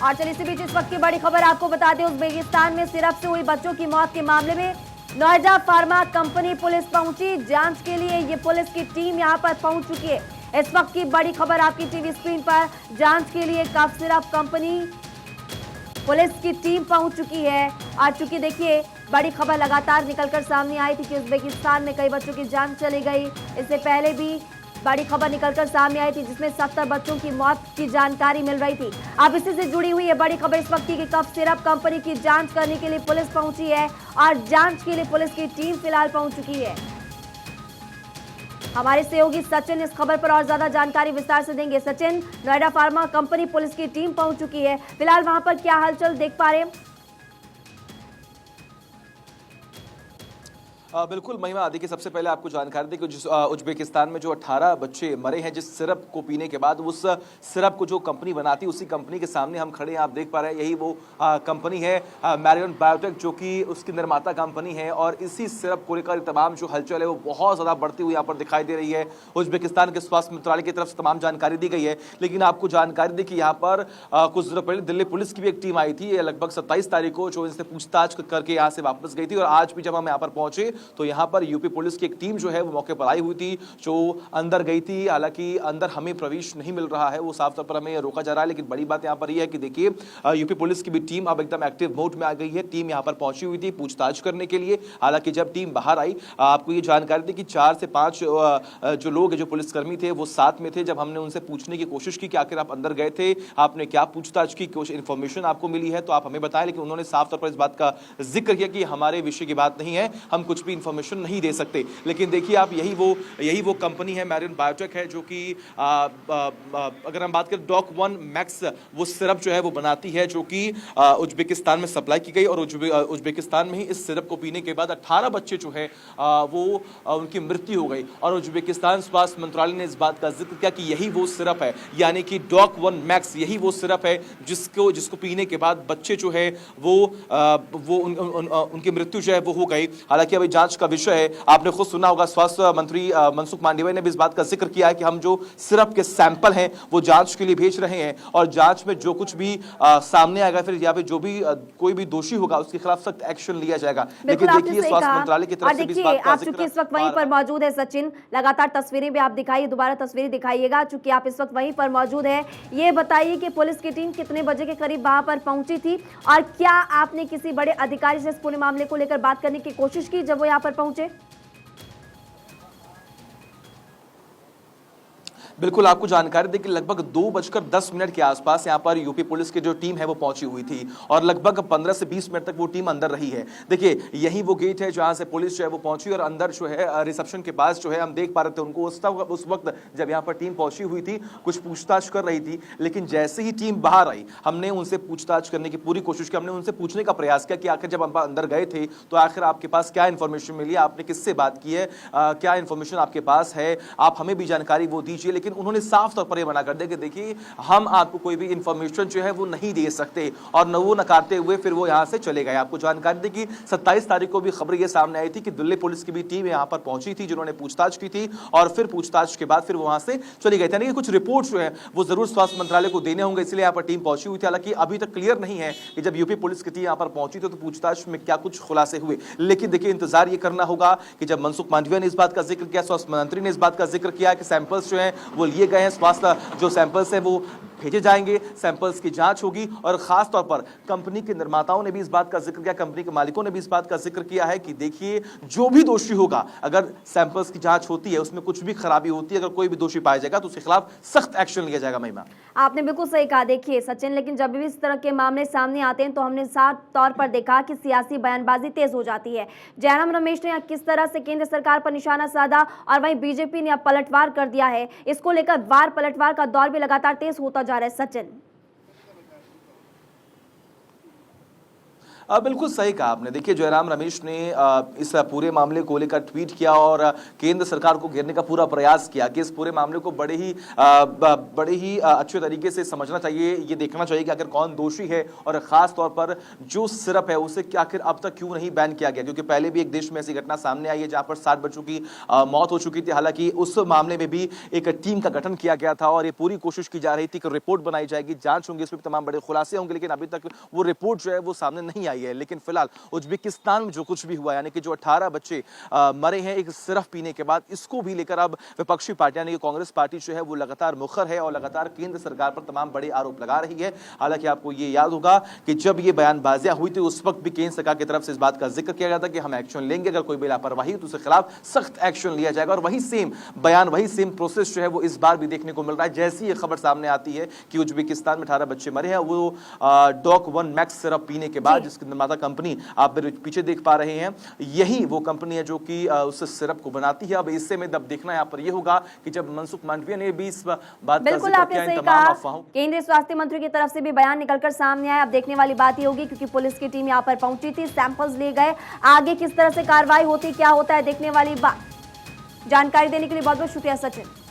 और चलिए इसी बीच इस वक्त की बड़ी खबर आपको बता दें, उज्बेकिस्तान में सिरप से हुई बच्चों की मौत के मामले में नोएडा फार्मा कंपनी पुलिस पहुंची। जांच के लिए ये पुलिस की टीम यहां पर पहुंच चुकी है। इस वक्त की बड़ी खबर आपकी टीवी स्क्रीन पर, जांच के लिए कफ सिरप कंपनी पुलिस की टीम पहुंच चुकी है। और चूंकि देखिए बड़ी खबर लगातार निकलकर सामने आई थी कि उज्बेकिस्तान में कई बच्चों की जान चली गई। इससे पहले भी बड़ी खबर निकलकर सामने आई थी जिसमें 70 बच्चों की मौत की जानकारी मिल रही थी। अब इसी से जुड़ी हुई है बड़ी खबर इस वक्त की कफ सिरप कंपनी की जांच करने के लिए पुलिस पहुंची है और जांच के लिए पुलिस की टीम फिलहाल पहुंच चुकी है। हमारे सहयोगी सचिन इस खबर पर और ज्यादा जानकारी विस्तार से देंगे। Sachin, Noida pharma company police की टीम पहुंच चुकी है, फिलहाल वहां पर क्या हलचल देख पा रहे हैं? बिल्कुल महिमा, देखिए सबसे पहले आपको जानकारी दी कि जिस उज्बेकिस्तान में जो 18 बच्चे मरे हैं जिस सिरप को पीने के बाद, उस सिरप को जो कंपनी बनाती है उसी कंपनी के सामने हम खड़े हैं। आप देख पा रहे हैं यही वो कंपनी है मैरियन बायोटेक, जो कि उसकी निर्माता कंपनी है। और इसी सिरप को लेकर तमाम जो हलचल है वो बहुत ज़्यादा बढ़ती हुई यहाँ पर दिखाई दे रही है। उज्बेकिस्तान के स्वास्थ्य मंत्रालय की तरफ से तमाम जानकारी दी गई है। लेकिन आपको जानकारी दी कि यहाँ पर कुछ दिनों पहले दिल्ली पुलिस की भी एक टीम आई थी, लगभग 27 तारीख को, जो इनसे पूछताछ करके यहाँ से वापस गई थी। और आज भी जब हम यहाँ पर पहुंचे तो यहाँ पर यूपी पुलिस की एक टीम जो है वो मौके पर आई हुई थी, जो अंदर गई थी। हालांकि अंदर हमें प्रवेश नहीं मिल रहा है, वो साफ तौर पर हमें रोका जा रहा है। लेकिन बड़ी बात यहाँ पर यह है कि देखिए यूपी पुलिस की भी टीम अब एकदम एक्टिव मोड में आ गई है। टीम यहाँ पर पहुंची हुई थी पूछताछ करने के लिए। हालांकि जब टीम बाहर आई, आपको ये जानकारी दी कि 4 से 5 जो लोग जो पुलिसकर्मी थे वो साथ में थे। जब हमने उनसे पूछने की कोशिश की कि आखिर आप अंदर गए थे, आपने क्या पूछताछ की, कुछ इन्फॉर्मेशन आपको मिली है तो आप हमें बताएं, लेकिन उन्होंने साफ तौर पर इस बात का जिक्र किया कि हमारे विषय की बात नहीं है, हम कुछ भी इन्फॉर्मेशन नहीं दे सकते। लेकिन देखिए आप यही वो कंपनी है मैरियन बायोटेक है, जो कि अगर हम बात करें डॉक 1 मैक्स वो सिरप जो है वो बनाती है, जो कि उज्बेकिस्तान में सप्लाई की गई। और उज्बेकिस्तान में ही इस सिरप को पीने के बाद 18 बच्चे जो है वो उनकी मृत्यु हो गई। और उज्बेकिस्तान स्वास्थ्य मंत्रालय ने इस बात का जिक्र किया कि यही वो सिरप है, यानी कि डॉक 1 मैक्स यही वो सिरप है जिसको पीने के बाद बच्चे जो है वो उनकी मृत्यु जो है वो हो गई। हालांकि अभी जांच का विषय है। आपने खुद सुना होगा, स्वास्थ्य मंत्री मनसुख मांडविया ने भी इस बात का जिक्र किया है कि हम जो सिरप के सैंपल हैं वो जांच के लिए भेज रहे हैं और जांच में जो कुछ भी सामने आएगा, फिर यहाँ पे जो भी कोई भी दोषी होगा उसके खिलाफ सख्त एक्शन लिया जाएगा। लेकिन देखिए स्वास्थ्य मंत्रालय की तरफ से भी इस बात का जिक्र, इस वक्त वहीं पर मौजूद है सचिन, लगातार तस्वीरें भी आप दिखाइए, दोबारा तस्वीरें दिखाइएगा। चूंकि आप इस वक्त वहीं पर मौजूद है, ये बताइए कि पुलिस की टीम कितने बजे के करीब वहां पर पहुंची थी और क्या आपने किसी बड़े अधिकारी से इस पूरे मामले को लेकर बात करने की कोशिश की जब वो यहाँ पर पहुंचे? बिल्कुल, आपको जानकारी दें कि लगभग 2:10 के आसपास यहाँ पर यूपी पुलिस की जो टीम है वो पहुंची हुई थी और लगभग 15 से 20 मिनट तक वो टीम अंदर रही है। देखिए यही वो गेट है जहां से पुलिस जो है वो पहुंची और अंदर जो है रिसेप्शन के पास जो है हम देख पा रहे थे उनको। उस वक्त जब यहाँ पर टीम पहुंची हुई थी कुछ पूछताछ कर रही थी, लेकिन जैसे ही टीम बाहर आई हमने उनसे पूछताछ करने की पूरी कोशिश की। हमने उनसे पूछने का प्रयास किया कि आखिर जब हम अंदर गए थे तो आखिर आपके पास क्या इन्फॉर्मेशन मिली, आपने किससे बात की है, क्या इन्फॉर्मेशन आपके पास है, आप हमें भी जानकारी वो दीजिए। लेकिन उन्होंने साफ तौर पर यह मना कर दिया कि देखिए हम आपको कोई भी इंफॉर्मेशन जो है वो नहीं दे सकते, और न वो नकारते हुए फिर वो यहां से चले गए। आपको जानकारी दी कि 27 तारीख को भी खबर ये सामने आई थी कि दिल्ली पुलिस की भी टीम यहां पर पहुंची थी जिन्होंने पूछताछ की थी और फिर पूछताछ के बाद फिर वो वहां से चली गई थी। कुछ रिपोर्ट जो है वो जरूर स्वास्थ्य मंत्रालय को देने होंगे, इसलिए यहां पर टीम पहुंची हुई थी। हालांकि अभी तक क्लियर नहीं है कि जब यूपी पुलिस की टीम यहां पर पहुंची तो पूछताछ में क्या कुछ खुलासे हुए। लेकिन देखिए इंतजार ये करना होगा कि जब मनसुख मांडविया ने इस बात का जिक्र किया, स्वास्थ्य मंत्री ने इस बात का जिक्र किया कि सैंपल्स जो हैं वो लिए गए हैं, स्वास्थ्य जो सैंपल्स हैं वो भेजे जाएंगे, सैंपल्स की जांच होगी। और खास तौर पर कंपनी के निर्माताओं ने भी इस बात का जिक्र किया, कंपनी के मालिकों ने भी इस बात का जिक्र किया है कि देखिए जो भी दोषी होगा, अगर सैंपल्स की जांच होती है उसमें कुछ भी खराबी होती है, अगर कोई भी दोषी पाया जाएगा तो उसके खिलाफ सख्त एक्शन लिया जाएगा। महिमा, आपने बिल्कुल सही कहा। देखिए सचिन, लेकिन जब भी इस तरह के मामले सामने आते हैं तो हमने साफ तौर पर देखा कि सियासी बयानबाजी तेज हो जाती है। जयराम रमेश ने किस तरह से केंद्र सरकार पर निशाना साधा और वहीं बीजेपी ने अब पलटवार कर दिया है। इसको लेकर वार पलटवार का दौर भी लगातार तेज होता जा रहा है। सचिन, बिल्कुल सही कहा आपने। देखिए, जयराम रमेश ने इस पूरे मामले को लेकर ट्वीट किया और केंद्र सरकार को घेरने का पूरा प्रयास किया कि इस पूरे मामले को बड़े ही अच्छे तरीके से समझना चाहिए, ये देखना चाहिए कि आखिर कौन दोषी है और खास तौर पर जो सिरप है उसे आखिर अब तक क्यों नहीं बैन किया गया, क्योंकि पहले भी एक देश में ऐसी घटना सामने आई है जहां पर 60 बच्चों की मौत हो चुकी थी। हालांकि उस मामले में भी एक टीम का गठन किया गया था और ये पूरी कोशिश की जा रही थी कि रिपोर्ट बनाई जाएगी, जांच होंगी, इसमें तमाम बड़े खुलासे होंगे, लेकिन अभी तक वो रिपोर्ट जो है वो सामने नहीं आई है। लेकिन फिलहाल उज्बेकिस्तान में जो कुछ भी हुआ, यानी कि जो 18 बच्चे मरे हैं एक सिरफ पीने के बाद, इसको भी लेकर अब विपक्षी पार्टी यानी कि कांग्रेस पार्टी जो है वो लगातार मुखर है और लगातार केंद्र सरकार पर तमाम बड़े आरोप लगा रही है। हालांकि आपको ये याद होगा कि जब ये बयानबाजियां हुई थी उस वक्त भी केंद्र सरकार की तरफ से इस बात का जिक्र किया गया था कि हम एक्शन लेंगे, अगर कोई भी लापरवाही हो तो उसके खिलाफ सख्त एक्शन लिया जाएगा। और वही सेम बयान, वही सेम प्रोसेस जो है वो इस बार भी देखने को मिल रहा है। जैसी ये खबर सामने आती है कि उज्बेकिस्तान में 18 बच्चे मरे हैं, वो डॉक 1 मैक्स सिरप पीने के बाद, जिसकी निर्माता कंपनी आप मेरे पीछे देख पा रहे हैं, यही वो कंपनी है जो कि उस सिरप को बनाती है। अब इससे में अब देखना यहाँ पर यह होगा कि जब मनसुख मांडविया ने भी इस बात का जिक्र किया इन तमाम अफवाहों, केंद्रीय स्वास्थ्य मंत्री की तरफ से भी बयान निकलकर सामने आया। अब देखने वाली बात ये होगी, क्योंकि पुलिस की टीम यहाँ पर पहुंची थी, सैंपल्स लिए गए, आगे किस तरह से कार्रवाई होती, क्या होता है, देखने वाली बात। जानकारी देने के लिए बहुत बहुत शुक्रिया सचिन।